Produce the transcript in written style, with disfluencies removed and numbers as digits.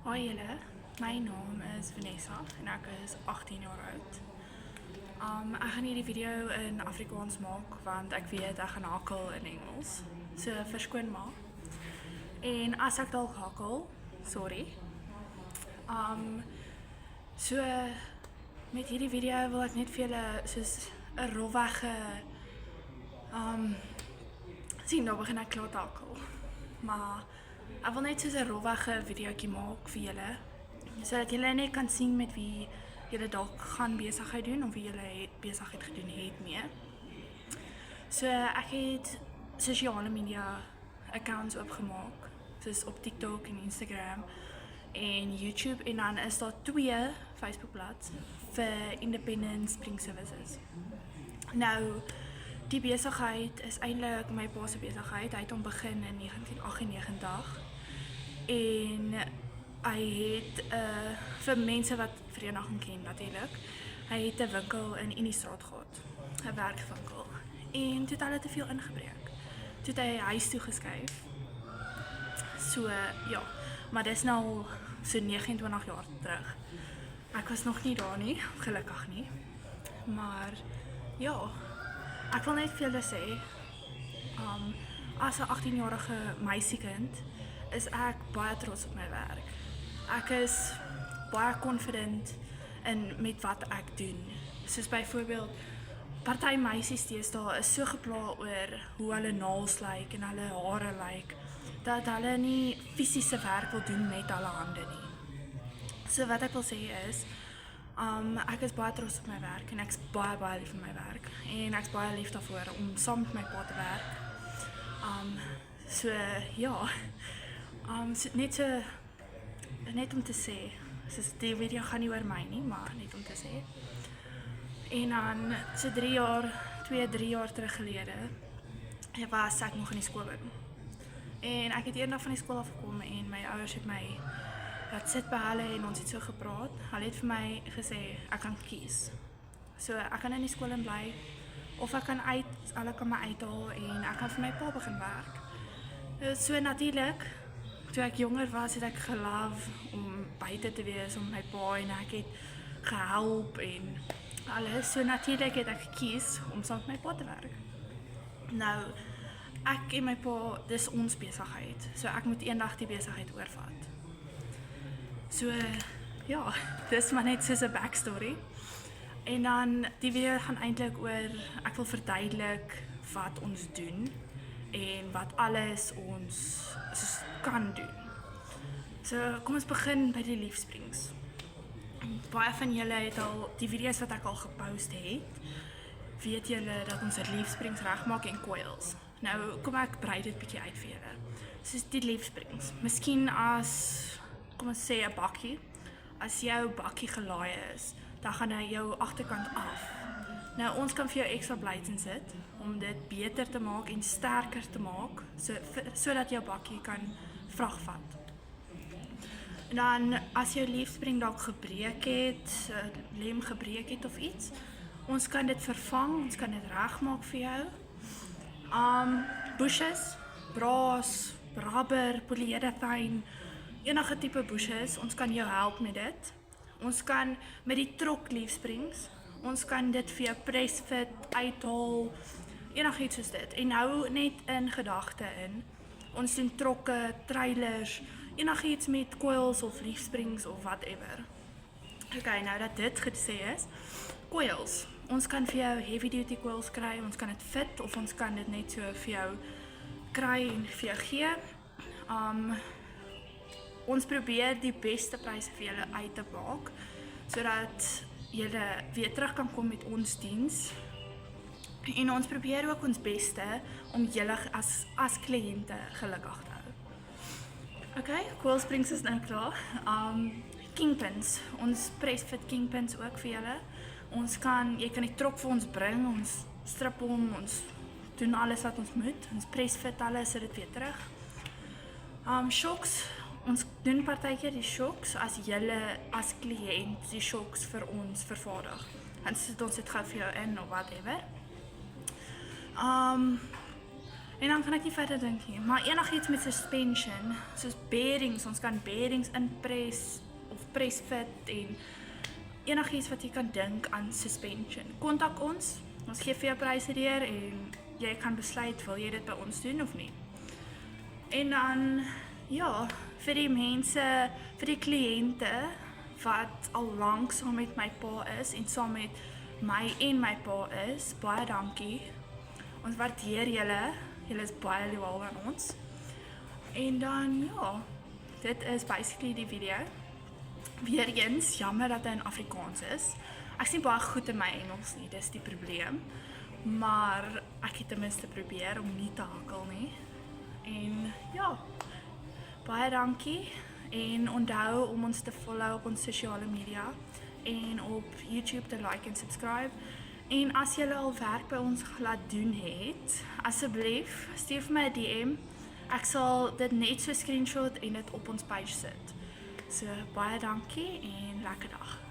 Hoi julle, my naam is Vanessa en ek is 18 jaar oud. Ek gaan hierdie video in Afrikaans maak want ek weet ek gaan hakkel in Engels. So verskoon maar. En as ek dalk hakkel, sorry. So met hierdie video wil ek net vir julle soos 'n rofwege sien nou begin ek klaar te hakkel. Maar ek wil net soos 'n rofwege videoetjie maak vir julle, sodat julle net kan sien met wie julle dalk gaan besigheid doen of wie julle besigheid gedoen het mee. So ek het sosiale media accounts opgemaak, soos op TikTok en Instagram en YouTube, en dan is daar 2 Facebookbladsy vir Independent Spring Services. Nou, die besigheid is eintlik my pa se besigheid. Hy het hom begin in 1998 en hy het vir mense wat vereniging ken natuurlik. Hy het 'n winkel in Uniestraat gehad, 'n werkwinkel. En toe het hulle te veel ingebreek. Toe het hy huis toe geskuif. So ja, maar dis nou so 29 jaar terug. Ek was nog nie daar nie, gelukkig nie. Maar ja, ek wil net vir julle sê, as 'n 18-jarige meisiekind is ek baie trots op my werk. Ek is baie confident in met wat ek doen. Soos byvoorbeeld, party meisies deesdae is so gepla oor hoe hulle naels lyk en hulle hare lyk, dat hulle nie fisiese werk wil doen met hulle hande nie. So wat ek wil sê is, ek is baie trots op my werk en ek is baie lief vir my werk en ek is baie lief daarvoor om saam met my pa te werk. So ja, so net om te sê, soos die video gaan nie oor my nie, maar net om te sê. En dan so 3 jaar terug gelede was ek nog in die skool in. En ek het eendag van die skool afgekom en my ouers het my laat sit by hulle en ons het so gepraat. Hulle het vir my gesê ek kan kies. So ek kan in die skool in bly of ek kan hulle kan my uithaal en ek kan vir my pa begin werk. So natuurlik, toe ek jonger was, het ek geloof om buite te wees om my pa, en ek het gehelp en alles. So natuurlik het ek gekies om saam met my pa te werk. Nou, ek en my pa, dis ons besigheid. So ek moet eendag die besigheid oorvat. So ja, dis maar net soos 'n backstory. En dan die video gaan eintlik oor, ek wil verduidelik wat ons doen en wat alles ons soos kan doen. So kom ons begin by die Leafsprings. Baie van julle het al die video's wat ek al gepost het, weet julle dat ons Leafsprings regmaak en coils. Nou kom ek brei dit bietjie uit vir julle. Soos die Leafsprings. Miskien as, kom ons sê 'n bakkie. As jou bakkie gelaai is, dan gaan hy jou agterkant af. Nou ons kan vir jou ekstra blades insit om dit beter te maak en sterker te maak, sodat jou bakkie kan vrag vat. En dan as jou leafspring dalk gebreek het, lem gebreek het of iets, ons kan dit vervang, ons kan dit regmaak vir jou. Bushes, braas, rubber, polyurethane, enige tipe bushes, ons kan jou help met dit. Ons kan met die trok leafsprings, ons kan dit vir jou pressfit, uithaal, enigiets soos dit. En hou net in gedagte in, ons doen trokke, trailers, enigiets met coils of leafsprings of whatever. Okay, nou dat dit gesê is, coils. Ons kan vir jou heavy duty coils kry, ons kan dit fit of ons kan dit net so vir jou kry en vir jou gee. Ons probeer die beste pryse vir julle uit te maak, sodat julle weer terug kan kom met ons diens. En ons probeer ook ons beste om julle as kliënte gelukkig te hou. Okay, coil springs is nou klaar. Kingpins, ons pressfit kingpins ook vir julle. Jy kan die trok vir ons bring, ons strip hom, ons doen alles wat ons moet, ons pressfit alles, sit dit weer terug. Shocks, ons doen partykeer die shocks as julle as kliënt die shocks vir ons vervaardig. Dan sit ons dit gou vir jou in of whatever. En dan gaan ek nie verder dink nie. Maar enigiets met suspension, soos bearings, ons kan bearings inpres of presfit en enigiets wat jy kan dink aan suspension. Kontak ons gee vir jou pryse deur en jy kan besluit wil jy dit by ons doen of nie. En dan ja, vir die mense, vir die kliënte wat al lank saam met my pa is en saam met my en my pa is, baie dankie. Ons waardeer julle. Julle is baie loyaal aan ons. En dan ja, dit is basically die video. Weereens, jammer dat hy in Afrikaans is. Ek is nie baie goed in my Engels nie, dis die probleem. Maar ek het ten minste probeer om nie te hakkel nie. En ja, baie dankie. En onthou om ons te follow op ons sosiale media en op YouTube te like en subscribe. En as julle al werk by ons laat doen het, asseblief stuur vir my 'n DM. Ek sal dit net so screenshot en dit op ons page sit. So baie dankie en lekker dag.